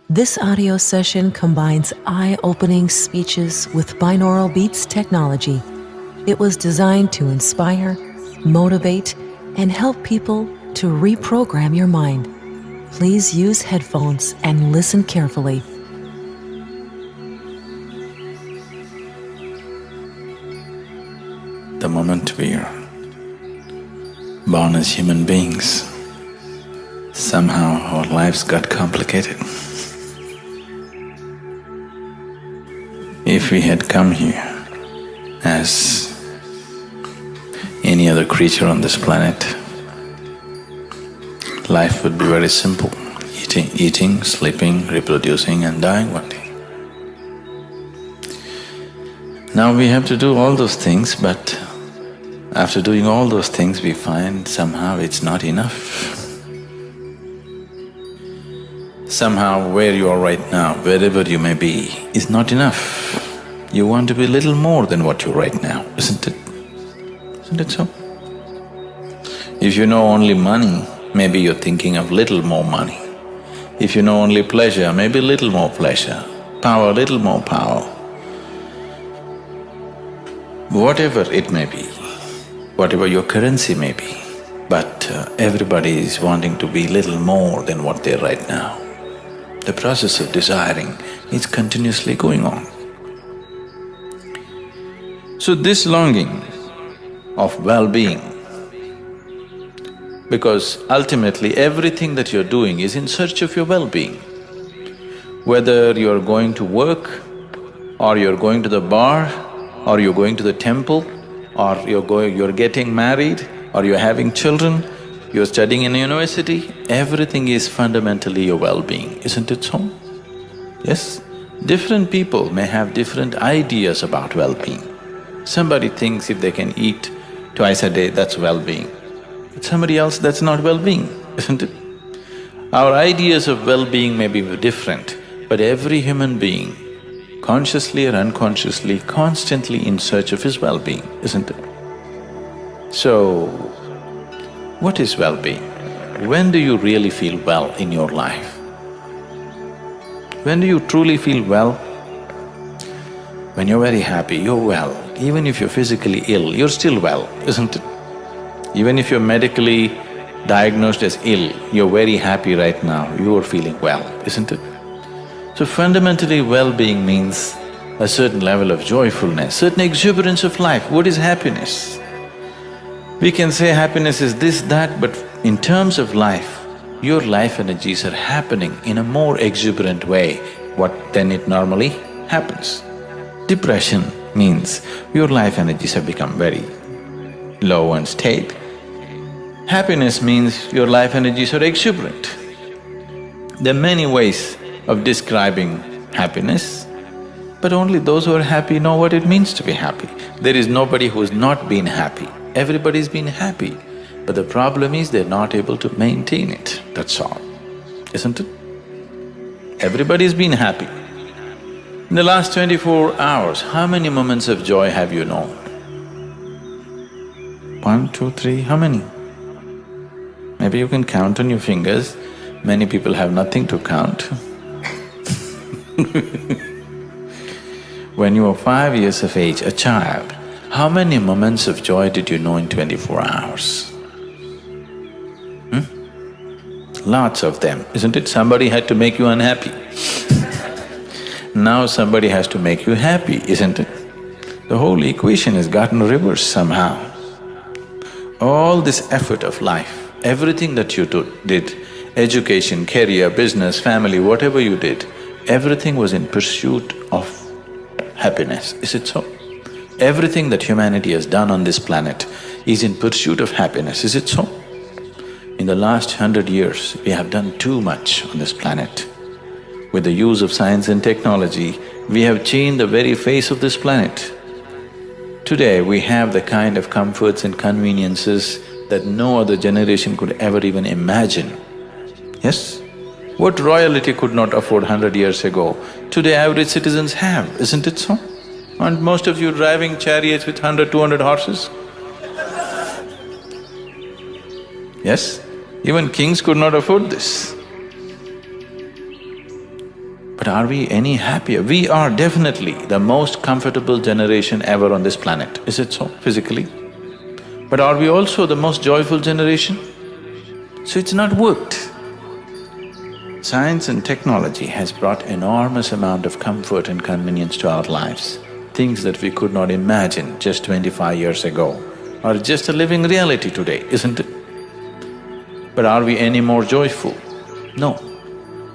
This audio session combines eye-opening speeches with binaural beats technology. It was designed to inspire, motivate, and help people to reprogram your mind. Please use headphones and listen carefully. The moment we are born as human beings, somehow our lives got complicated. If we had come here as any other creature on this planet, life would be very simple. Eating, sleeping, reproducing and dying one day. Now we have to do all those things, but after doing all those things we find somehow it's not enough. Somehow where you are right now, wherever you may be, is not enough. You want to be a little more than what you're right now, isn't it? Isn't it so? If you know only money, maybe you're thinking of little more money. If you know only pleasure, maybe little more pleasure. Power, little more power. Whatever it may be, whatever your currency may be, but everybody is wanting to be little more than what they're right now. The process of desiring is continuously going on. So this longing of well-being, because ultimately everything that you're doing is in search of your well-being. Whether you're going to work, or you're going to the bar, or you're going to the temple, or you're getting married, or you're having children, you're studying in a university, everything is fundamentally your well-being, isn't it so? Yes? Different people may have different ideas about well-being. Somebody thinks if they can eat twice a day, that's well-being. But somebody else, that's not well-being, isn't it? Our ideas of well-being may be different, but every human being, consciously or unconsciously, constantly in search of his well-being, isn't it? So, what is well-being? When do you really feel well in your life? When do you truly feel well? When you're very happy, you're well. Even if you're physically ill, you're still well, isn't it? Even if you're medically diagnosed as ill, you're very happy right now, you're feeling well, isn't it? So fundamentally, well-being means a certain level of joyfulness, certain exuberance of life. What is happiness? We can say happiness is this, that, but in terms of life, your life energies are happening in a more exuberant way than it normally happens. Depression means your life energies have become very low and stale. Happiness means your life energies are exuberant. There are many ways of describing happiness, but only those who are happy know what it means to be happy. There is nobody who's not been happy. Everybody's been happy, but the problem is they're not able to maintain it, that's all, isn't it? Everybody's been happy. In the last 24 hours, how many moments of joy have you known? 1, 2, 3, how many? Maybe you can count on your fingers, many people have nothing to count. When you were 5 years of age, a child, how many moments of joy did you know in 24 hours? Lots of them, isn't it? Somebody had to make you unhappy. Now somebody has to make you happy, isn't it? The whole equation has gotten reversed somehow. All this effort of life, everything that you did, education, career, business, family, whatever you did, everything was in pursuit of happiness, is it so? Everything that humanity has done on this planet is in pursuit of happiness, is it so? In the last 100 years, we have done too much on this planet. With the use of science and technology, we have changed the very face of this planet. Today, we have the kind of comforts and conveniences that no other generation could ever even imagine. Yes? What royalty could not afford 100 years ago, today average citizens have, isn't it so? Aren't most of you driving chariots with 100, 200 horses? Yes? Even kings could not afford this. But are we any happier? We are definitely the most comfortable generation ever on this planet, is it so, physically? But are we also the most joyful generation? So it's not worked. Science and technology has brought enormous amount of comfort and convenience to our lives. Things that we could not imagine just 25 years ago are just a living reality today, isn't it? But are we any more joyful? No.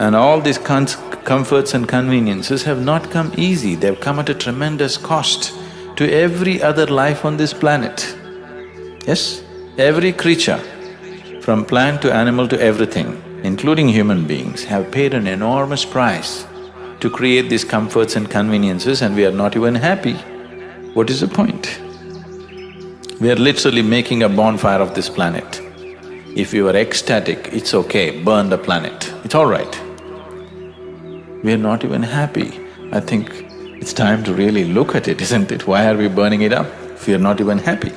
And all these comforts and conveniences have not come easy, they've come at a tremendous cost to every other life on this planet. Yes, every creature, from plant to animal to everything, including human beings, have paid an enormous price to create these comforts and conveniences, and we are not even happy. What is the point? We are literally making a bonfire of this planet. If you are ecstatic, it's okay, burn the planet, it's all right. We are not even happy. I think it's time to really look at it, isn't it? Why are we burning it up if we are not even happy?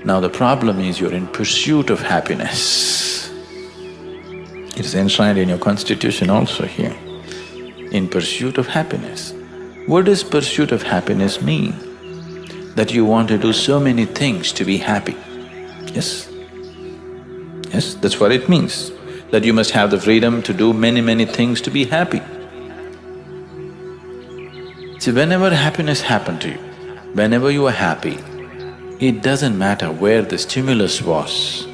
Now the problem is you're in pursuit of happiness. It is enshrined in your constitution also here, in pursuit of happiness. What does pursuit of happiness mean? That you want to do so many things to be happy. Yes? Yes, that's what it means. That you must have the freedom to do many things to be happy. See, whenever happiness happened to you, whenever you are happy, it doesn't matter where the stimulus was.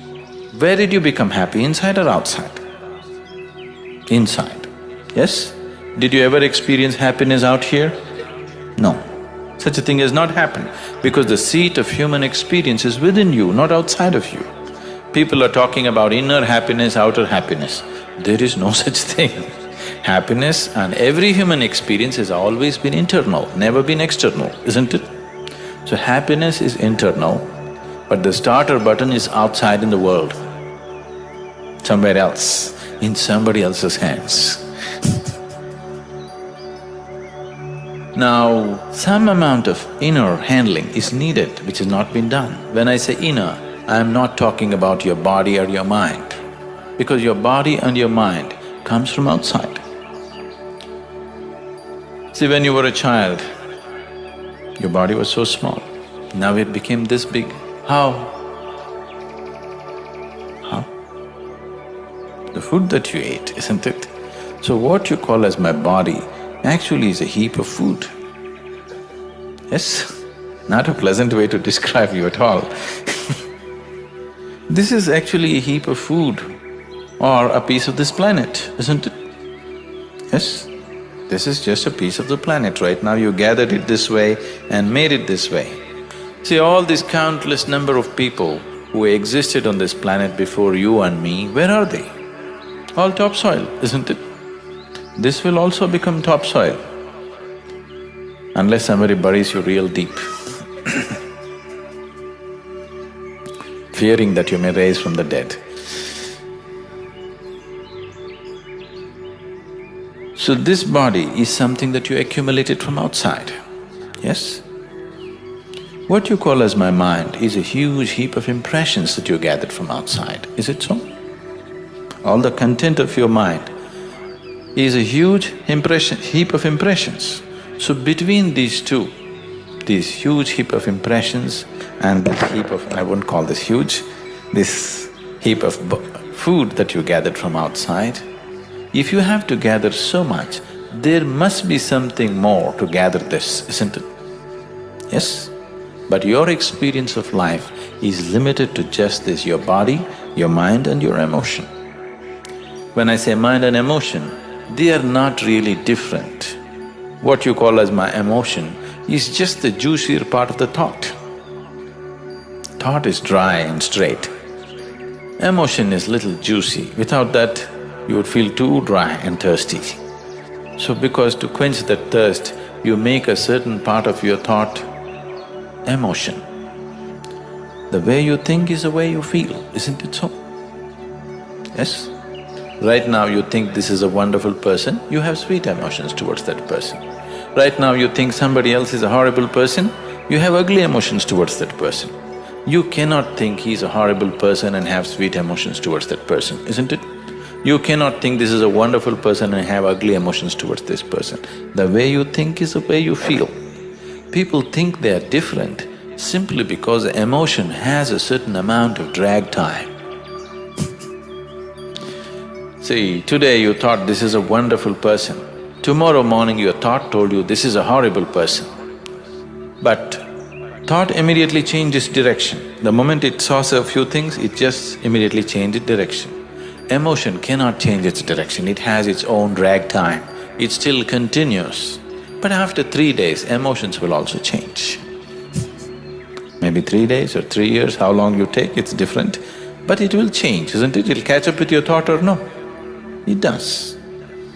Where did you become happy, inside or outside? Inside, yes? Did you ever experience happiness out here? No. Such a thing has not happened because the seat of human experience is within you, not outside of you. People are talking about inner happiness, outer happiness. There is no such thing. Happiness and every human experience has always been internal, never been external, isn't it? So happiness is internal, but the starter button is outside in the world, somewhere else, in somebody else's hands. Now, some amount of inner handling is needed, which has not been done. When I say inner, I am not talking about your body or your mind, because your body and your mind comes from outside. See, when you were a child, your body was so small, now it became this big. How? How? The food that you ate, isn't it? So what you call as my body actually is a heap of food. Yes? Not a pleasant way to describe you at all. This is actually a heap of food or a piece of this planet, isn't it? Yes? This is just a piece of the planet. Right now you gathered it this way and made it this way. See, all these countless number of people who existed on this planet before you and me, where are they? All topsoil, isn't it? This will also become topsoil unless somebody buries you real deep fearing that you may rise from the dead. So this body is something that you accumulated from outside, yes? What you call as my mind is a huge heap of impressions that you gathered from outside, is it so? All the content of your mind is a huge heap of impressions. So between these two, this huge heap of impressions and this heap of… I won't call this huge, this heap of food that you gathered from outside, if you have to gather so much, there must be something more to gather this, isn't it? Yes? But your experience of life is limited to just this, your body, your mind and your emotion. When I say mind and emotion, they are not really different. What you call as my emotion is just the juicier part of the thought. Thought is dry and straight. Emotion is little juicy. Without that, you would feel too dry and thirsty. So because to quench that thirst, you make a certain part of your thought emotion. The way you think is the way you feel, isn't it so? Yes? Right now you think this is a wonderful person, you have sweet emotions towards that person. Right now you think somebody else is a horrible person, you have ugly emotions towards that person. You cannot think he's a horrible person and have sweet emotions towards that person, isn't it? You cannot think this is a wonderful person and have ugly emotions towards this person. The way you think is the way you feel. People think they are different simply because emotion has a certain amount of drag time. See, today you thought this is a wonderful person. Tomorrow morning your thought told you this is a horrible person. But thought immediately changes direction. The moment it saw a few things, it just immediately changed direction. Emotion cannot change its direction, it has its own drag time. It still continues. But after 3 days, emotions will also change. Maybe 3 days or 3 years, how long you take, it's different. But it will change, isn't it? It'll catch up with your thought or no? It does.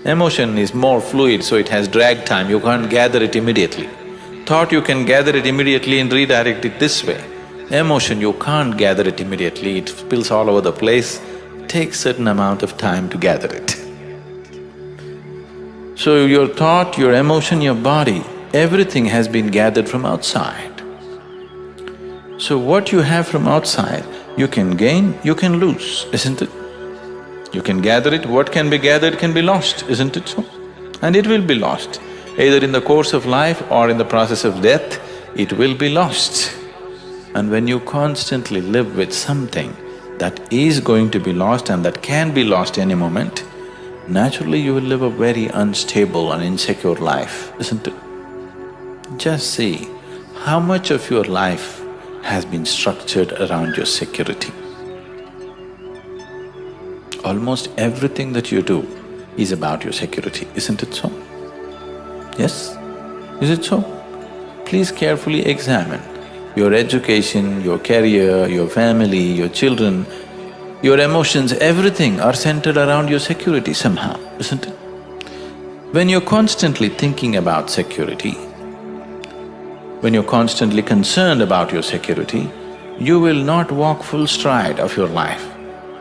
Emotion is more fluid, so it has drag time, you can't gather it immediately. Thought you can gather it immediately and redirect it this way. Emotion, you can't gather it immediately, it spills all over the place, takes certain amount of time to gather it. So your thought, your emotion, your body, everything has been gathered from outside. So what you have from outside, you can gain, you can lose, isn't it? You can gather it, what can be gathered can be lost, isn't it so? And it will be lost. Either in the course of life or in the process of death, it will be lost. And when you constantly live with something that is going to be lost and that can be lost any moment, naturally you will live a very unstable and insecure life, isn't it? Just see how much of your life has been structured around your security. Almost everything that you do is about your security, isn't it so? Yes? Is it so? Please carefully examine your education, your career, your family, your children, your emotions, everything are centered around your security somehow, isn't it? When you're constantly thinking about security, when you're constantly concerned about your security, you will not walk full stride of your life.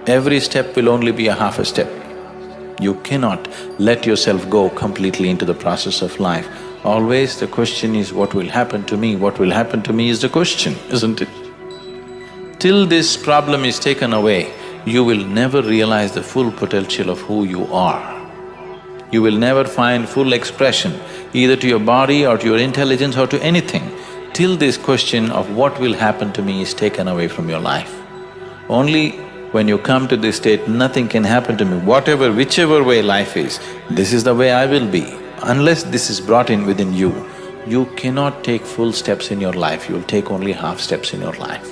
Every step will only be a half a step. You cannot let yourself go completely into the process of life. Always the question is, what will happen to me? What will happen to me is the question, isn't it? Till this problem is taken away, you will never realize the full potential of who you are. You will never find full expression, either to your body or to your intelligence or to anything, till this question of what will happen to me is taken away from your life. Only when you come to this state, nothing can happen to me, whatever, whichever way life is, this is the way I will be. Unless this is brought in within you, you cannot take full steps in your life, you'll take only half steps in your life.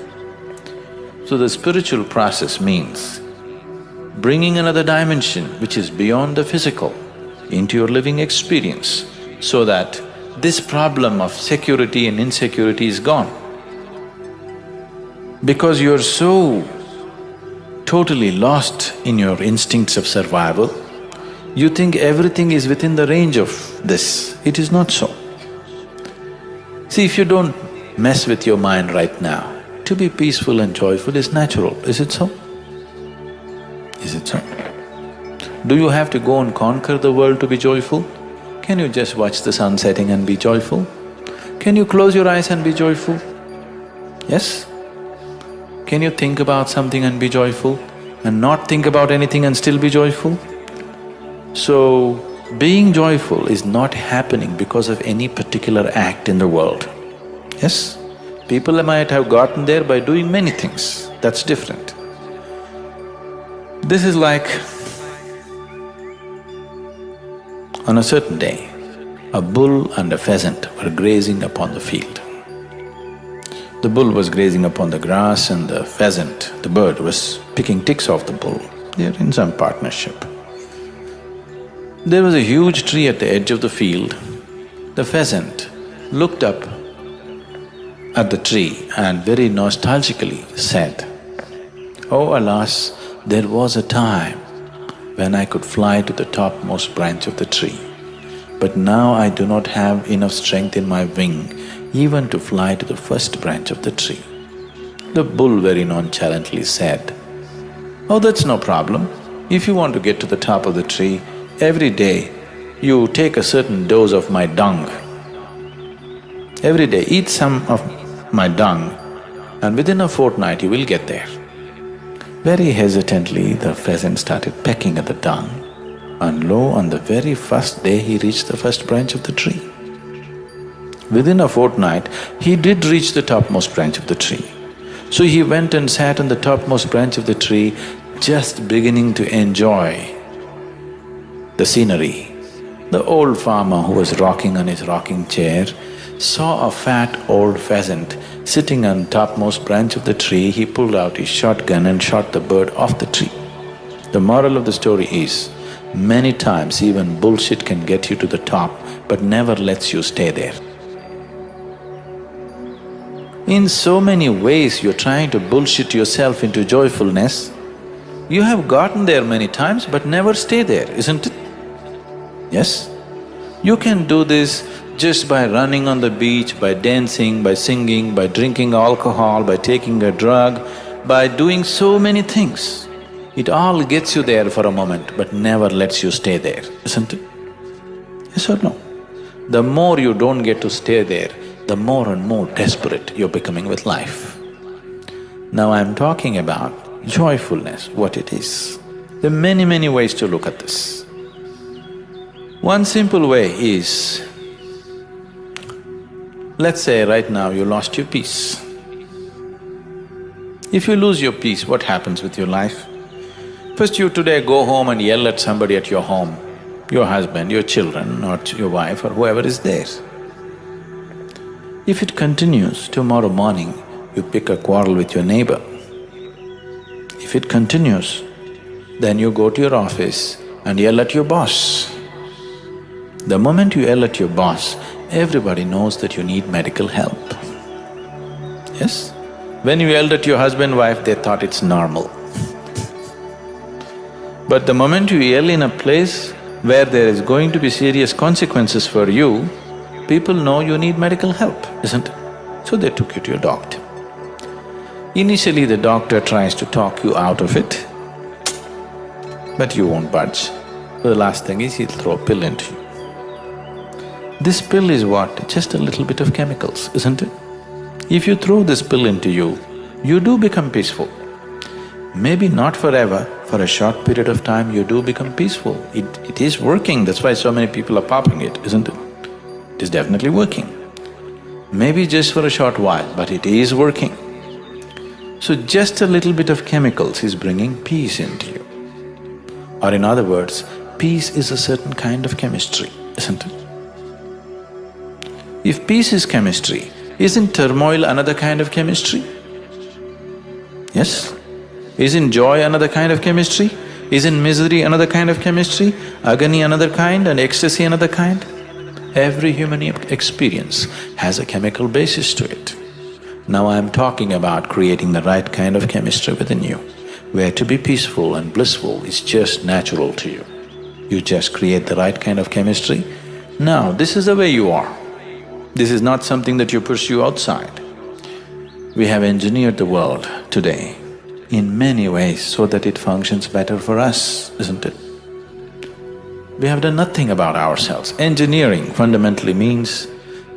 So the spiritual process means bringing another dimension which is beyond the physical into your living experience so that this problem of security and insecurity is gone. Because you're so totally lost in your instincts of survival, you think everything is within the range of this. It is not so. See, if you don't mess with your mind right now, to be peaceful and joyful is natural, is it so? Is it so? Do you have to go and conquer the world to be joyful? Can you just watch the sun setting and be joyful? Can you close your eyes and be joyful? Yes? Can you think about something and be joyful and not think about anything and still be joyful? So, being joyful is not happening because of any particular act in the world. Yes? People might have gotten there by doing many things, that's different. This is like, on a certain day, a bull and a pheasant were grazing upon the field. The bull was grazing upon the grass and the pheasant, the bird, was picking ticks off the bull. They're in some partnership. There was a huge tree at the edge of the field. The pheasant looked up at the tree and very nostalgically said, "Oh alas, there was a time when I could fly to the topmost branch of the tree, but now I do not have enough strength in my wing even to fly to the first branch of the tree." The bull very nonchalantly said, "Oh, that's no problem. If you want to get to the top of the tree, every day you take a certain dose of my dung. Every day eat some of my dung and within a fortnight you will get there." Very hesitantly, the pheasant started pecking at the dung, and lo, on the very first day he reached the first branch of the tree. Within a fortnight, he did reach the topmost branch of the tree. So he went and sat on the topmost branch of the tree, just beginning to enjoy the scenery. The old farmer who was rocking on his rocking chair saw a fat old pheasant sitting on topmost branch of the tree. He pulled out his shotgun and shot the bird off the tree. The moral of the story is, many times even bullshit can get you to the top, but never lets you stay there. In so many ways you're trying to bullshit yourself into joyfulness. You have gotten there many times but never stay there, isn't it? Yes? You can do this just by running on the beach, by dancing, by singing, by drinking alcohol, by taking a drug, by doing so many things. It all gets you there for a moment but never lets you stay there, isn't it? Yes or no? The more you don't get to stay there, the more and more desperate you're becoming with life. Now I'm talking about joyfulness, what it is. There are many, many ways to look at this. One simple way is, let's say right now you lost your peace. If you lose your peace, what happens with your life? First you today go home and yell at somebody at your home, your husband, your children, or your wife, or whoever is there. If it continues, tomorrow morning you pick a quarrel with your neighbor. If it continues, then you go to your office and yell at your boss. The moment you yell at your boss, everybody knows that you need medical help. Yes? When you yelled at your husband, wife, they thought it's normal. But the moment you yell in a place where there is going to be serious consequences for you, people know you need medical help, isn't it? So they took you to your doctor. Initially the doctor tries to talk you out of it, but you won't budge. The last thing is he'll throw a pill into you. This pill is what? Just a little bit of chemicals, isn't it? If you throw this pill into you, you do become peaceful. Maybe not forever, for a short period of time you do become peaceful. It is working, that's why so many people are popping it, isn't it? It is definitely working. Maybe just for a short while, but it is working. So just a little bit of chemicals is bringing peace into you. Or in other words, peace is a certain kind of chemistry, isn't it? If peace is chemistry, isn't turmoil another kind of chemistry? Yes? Isn't joy another kind of chemistry? Isn't misery another kind of chemistry? Agony another kind and ecstasy another kind? Every human experience has a chemical basis to it. Now I'm talking about creating the right kind of chemistry within you, where to be peaceful and blissful is just natural to you. You just create the right kind of chemistry. Now, this is the way you are. This is not something that you pursue outside. We have engineered the world today in many ways so that it functions better for us, isn't it? We have done nothing about ourselves. Engineering fundamentally means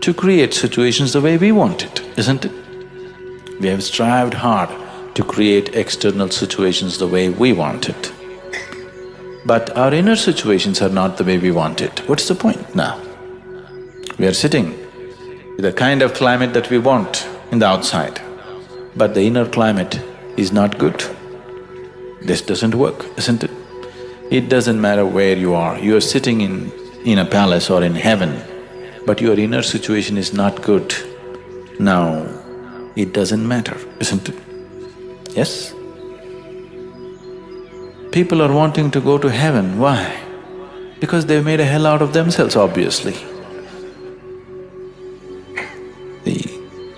to create situations the way we want it, isn't it? We have strived hard to create external situations the way we want it. But our inner situations are not the way we want it. What's the point now? We are sitting with the kind of climate that we want in the outside, but the inner climate is not good. This doesn't work, isn't it? It doesn't matter where you are, you are sitting in a palace or in heaven, but your inner situation is not good. Now, it doesn't matter, isn't it? Yes? People are wanting to go to heaven, why? Because they've made a hell out of themselves, obviously.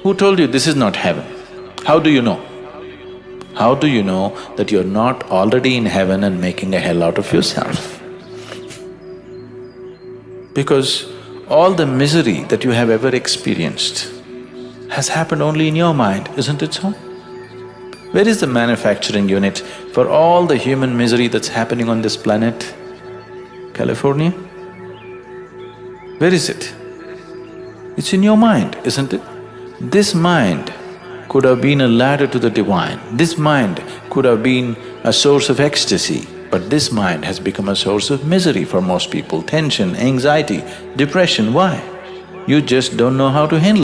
Who told you this is not heaven? How do you know? How do you know that you're not already in heaven and making a hell out of yourself? Because all the misery that you have ever experienced has happened only in your mind, isn't it so? Where is the manufacturing unit for all the human misery that's happening on this planet? California? Where is it? It's in your mind, isn't it? This mind could have been a ladder to the divine. This mind could have been a source of ecstasy, but this mind has become a source of misery for most people, tension, anxiety, depression. Why? You just don't know how to handle it.